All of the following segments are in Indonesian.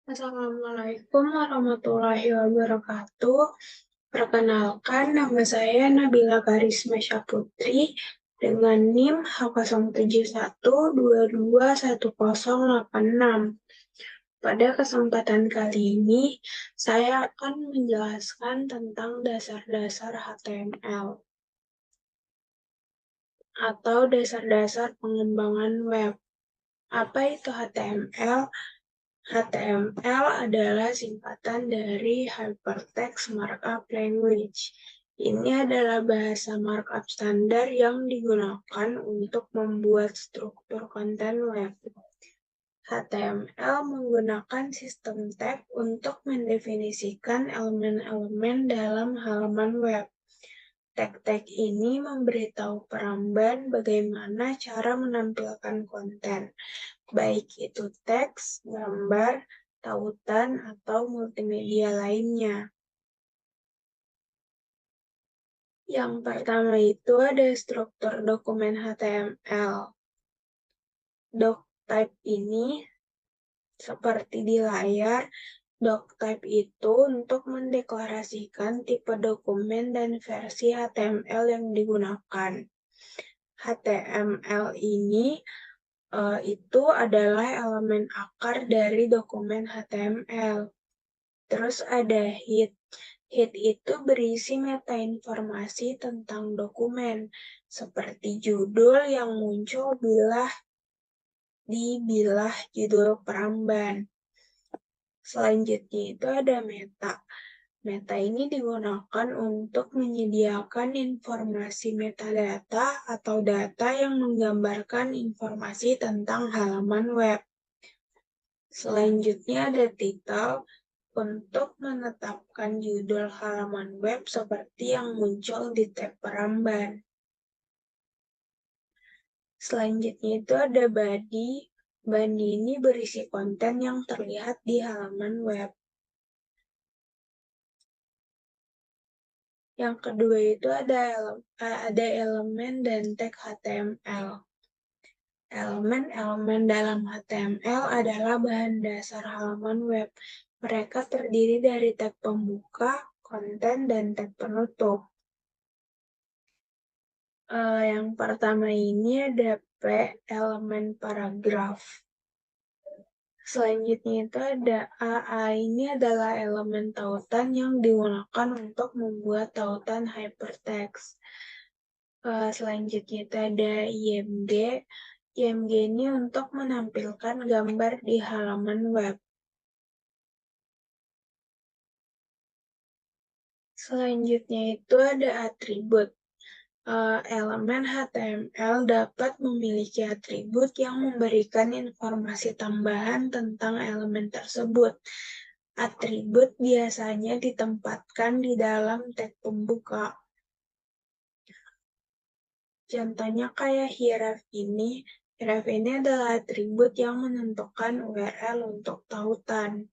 Assalamualaikum warahmatullahi wabarakatuh. Perkenalkan, nama saya Nabila Karisma Syahputri dengan NIM H071221086. Pada kesempatan kali ini, saya akan menjelaskan tentang dasar-dasar HTML atau dasar-dasar pengembangan web. Apa itu HTML? HTML adalah singkatan dari Hypertext Markup Language. Ini adalah bahasa markup standar yang digunakan untuk membuat struktur konten web. HTML menggunakan sistem tag untuk mendefinisikan elemen-elemen dalam halaman web. Tag-tag ini memberitahu peramban bagaimana cara menampilkan konten, baik itu teks, gambar, tautan, atau multimedia lainnya. Yang pertama itu ada struktur dokumen HTML. Doctype ini seperti di layar, doctype itu untuk mendeklarasikan tipe dokumen dan versi HTML yang digunakan. HTML ini itu adalah elemen akar dari dokumen HTML. Terus ada head. Head itu berisi metainformasi tentang dokumen, seperti judul yang muncul di bilah judul peramban. Selanjutnya itu ada meta. Meta ini digunakan untuk menyediakan informasi metadata atau data yang menggambarkan informasi tentang halaman web. Selanjutnya ada title untuk menetapkan judul halaman web seperti yang muncul di tab peramban. Selanjutnya itu ada body. Body ini berisi konten yang terlihat di halaman web. Yang kedua itu ada elemen dan tag HTML. Elemen-elemen dalam HTML adalah bahan dasar halaman web. Mereka terdiri dari tag pembuka, konten, dan tag penutup. Yang pertama ini ada P, elemen paragraf. Selanjutnya itu ada A ini adalah elemen tautan yang digunakan untuk membuat tautan hypertext. Selanjutnya itu ada IMG. IMG ini untuk menampilkan gambar di halaman web. Selanjutnya itu ada atribut. Elemen HTML dapat memiliki atribut yang memberikan informasi tambahan tentang elemen tersebut. Atribut biasanya ditempatkan di dalam tag pembuka. Contohnya kayak href ini. Href ini adalah atribut yang menentukan URL untuk tautan.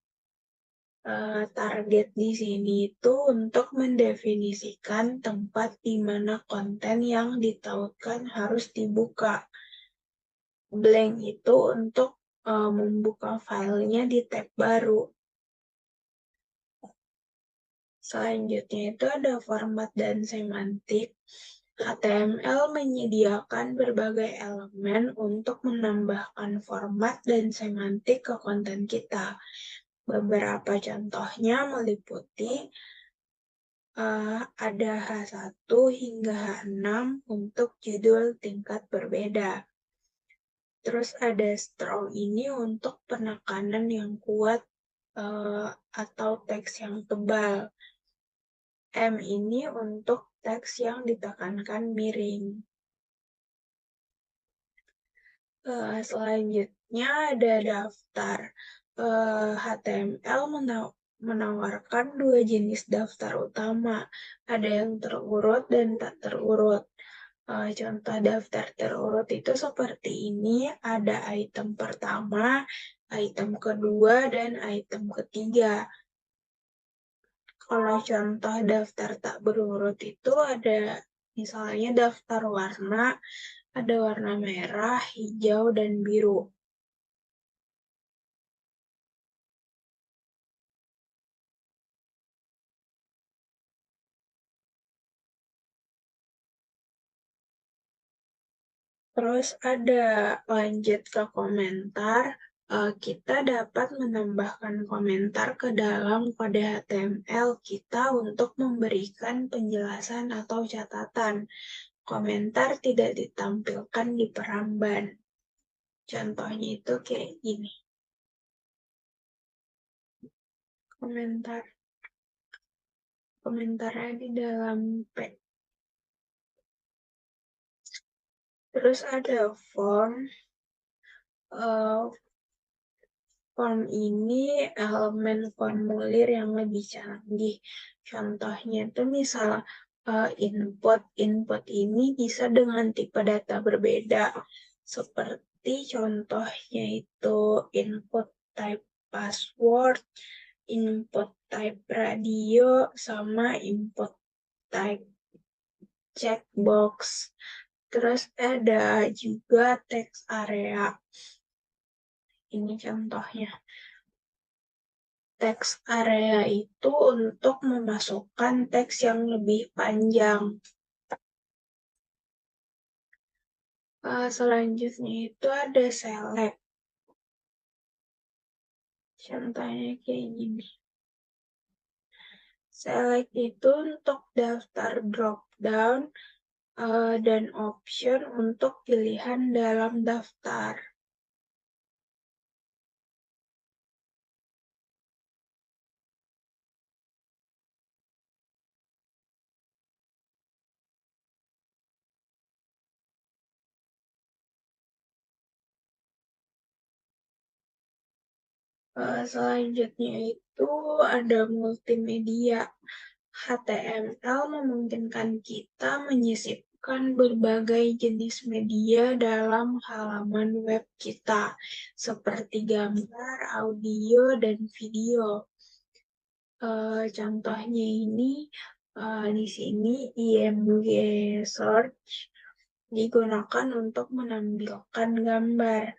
Target di sini itu untuk mendefinisikan tempat di mana konten yang ditautkan harus dibuka. Blank itu untuk membuka filenya di tab baru. Selanjutnya itu ada format dan semantik. HTML menyediakan berbagai elemen untuk menambahkan format dan semantik ke konten kita. Beberapa contohnya meliputi ada H1 hingga H6 untuk judul tingkat berbeda. Terus ada strong ini untuk penekanan yang kuat atau teks yang tebal. M ini untuk teks yang ditekankan miring. Selanjutnya ada daftar. HTML menawarkan dua jenis daftar utama. Ada yang terurut dan tak terurut. Contoh daftar terurut itu seperti ini. Ada item pertama, item kedua, dan item ketiga. Kalau contoh daftar tak berurut itu ada misalnya daftar warna, ada warna merah, hijau, dan biru. Terus ada lanjut ke komentar. Kita dapat menambahkan komentar ke dalam kode HTML kita untuk memberikan penjelasan atau catatan. Komentar tidak ditampilkan di peramban. Contohnya itu kayak gini. Komentarnya di dalam P. Terus ada form. Form ini elemen formulir yang lebih canggih. Contohnya itu misal input ini bisa dengan tipe data berbeda. Seperti contohnya itu input type password, input type radio, sama input type checkbox. Terus ada juga text area. Ini contohnya. Text area itu untuk memasukkan teks yang lebih panjang. Selanjutnya itu ada select. Contohnya kayak gini. Select itu untuk daftar drop down dan option untuk pilihan dalam daftar. Selanjutnya itu ada multimedia. HTML memungkinkan kita menyisipkan berbagai jenis media dalam halaman web kita, seperti gambar, audio, dan video. Contohnya ini di sini IMG search digunakan untuk menampilkan gambar.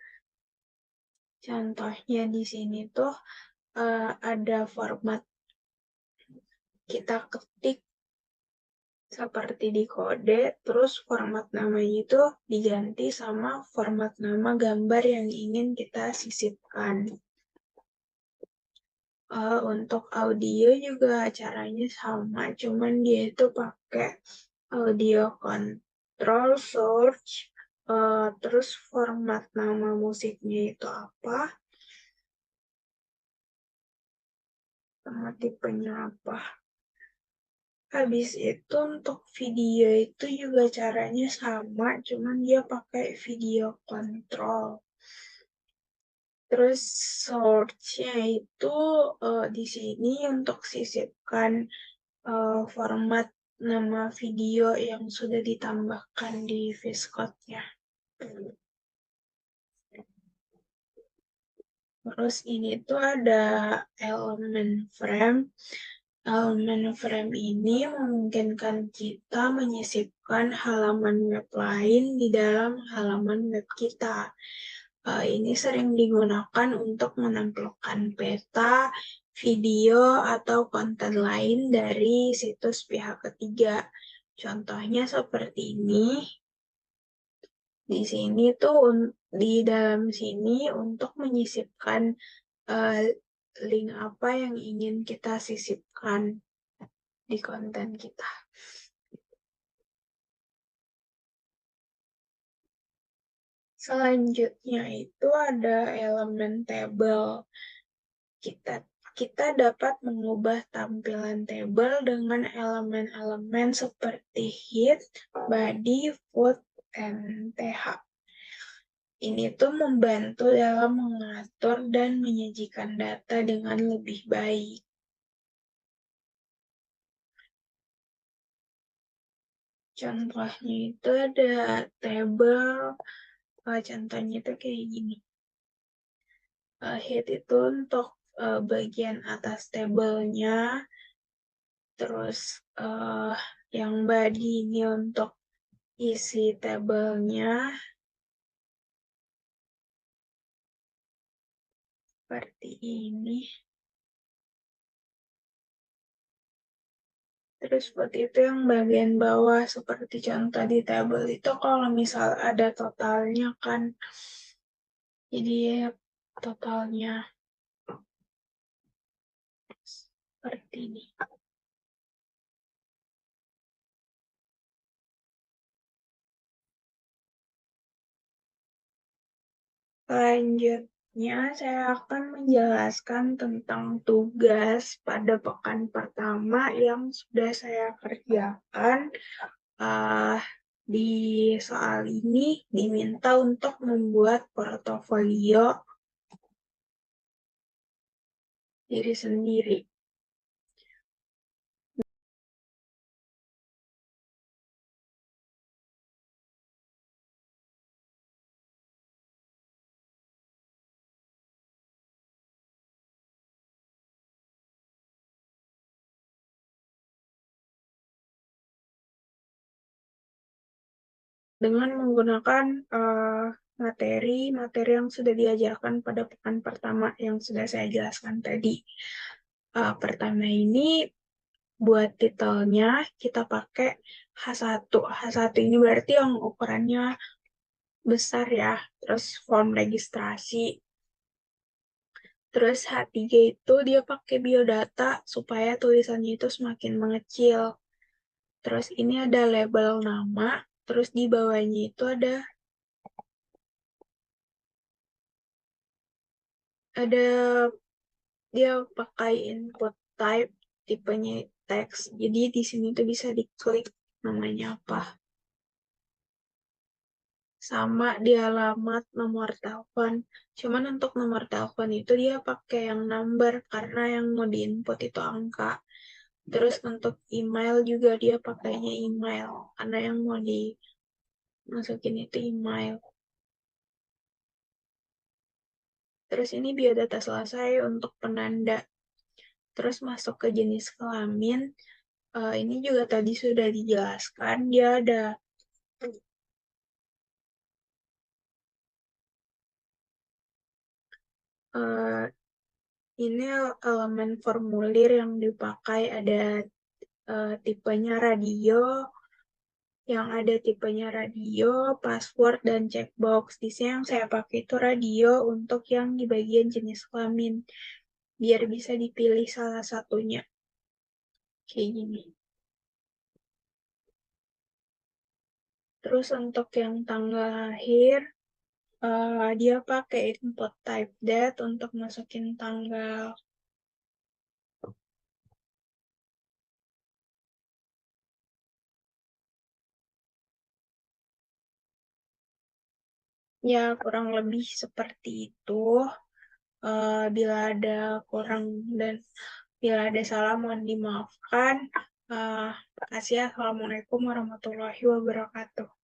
Contohnya di sini tuh ada format kita ketik seperti di kode, terus format namanya itu diganti sama format nama gambar yang ingin kita sisipkan. Untuk audio juga caranya sama, cuman dia itu pakai audio control search, terus format nama musiknya itu apa, sama tipenya apa. Habis itu untuk video itu juga caranya sama, cuman dia pakai video control. Terus search-nya itu di sini untuk sisipkan format nama video yang sudah ditambahkan di VSCode-nya. Terus ini tuh ada elemen frame. Elemen frame ini memungkinkan kita menyisipkan halaman web lain di dalam halaman web kita. Ini sering digunakan untuk menampilkan peta, video, atau konten lain dari situs pihak ketiga. Contohnya seperti ini. Di sini tuh di dalam sini untuk menyisipkan link apa yang ingin kita sisipkan di konten kita. Selanjutnya itu ada elemen table. Kita dapat mengubah tampilan table dengan elemen-elemen seperti head, body, foot, dan th. Ini tuh membantu dalam mengatur dan menyajikan data dengan lebih baik. Contohnya itu ada table, contohnya itu kayak gini. Head itu untuk bagian atas tabelnya, terus yang body ini untuk isi tabelnya, seperti ini. Terus buat itu yang bagian bawah seperti contoh di tabel itu kalau misal ada totalnya kan. Jadi ya totalnya seperti ini. Selanjutnya, saya akan menjelaskan tentang tugas pada pekan pertama yang sudah saya kerjakan. Uh, di soal ini diminta untuk membuat portofolio diri sendiri. Dengan menggunakan materi yang sudah diajarkan pada pekan pertama yang sudah saya jelaskan tadi. Pertama ini buat titelnya kita pakai H1. H1 ini berarti yang ukurannya besar ya. Terus form registrasi. Terus H3 itu dia pakai biodata supaya tulisannya itu semakin mengecil. Terus ini ada label nama, terus di bawahnya itu ada dia pakai input type tipenya teks. Jadi di sini tuh bisa diklik namanya apa. Sama di alamat nomor telepon. Cuman untuk nomor telepon itu dia pakai yang number karena yang mau diinput itu angka. Terus untuk email juga dia pakainya email karena yang mau dimasukin itu email. Terus ini biodata selesai untuk penanda. Terus masuk ke jenis kelamin. Ini juga tadi sudah dijelaskan. Dia ada uh, ini elemen formulir yang dipakai ada tipenya radio, yang ada tipenya radio, password, dan checkbox. Di sini yang saya pakai itu radio untuk yang di bagian jenis kelamin, biar bisa dipilih salah satunya. Kayak gini. Terus untuk yang tanggal lahir, dia pakai input type date untuk masukin tanggal. Ya, kurang lebih seperti itu. Bila ada kurang dan bila ada salah mohon dimaafkan. Terima kasih. Assalamualaikum warahmatullahi wabarakatuh.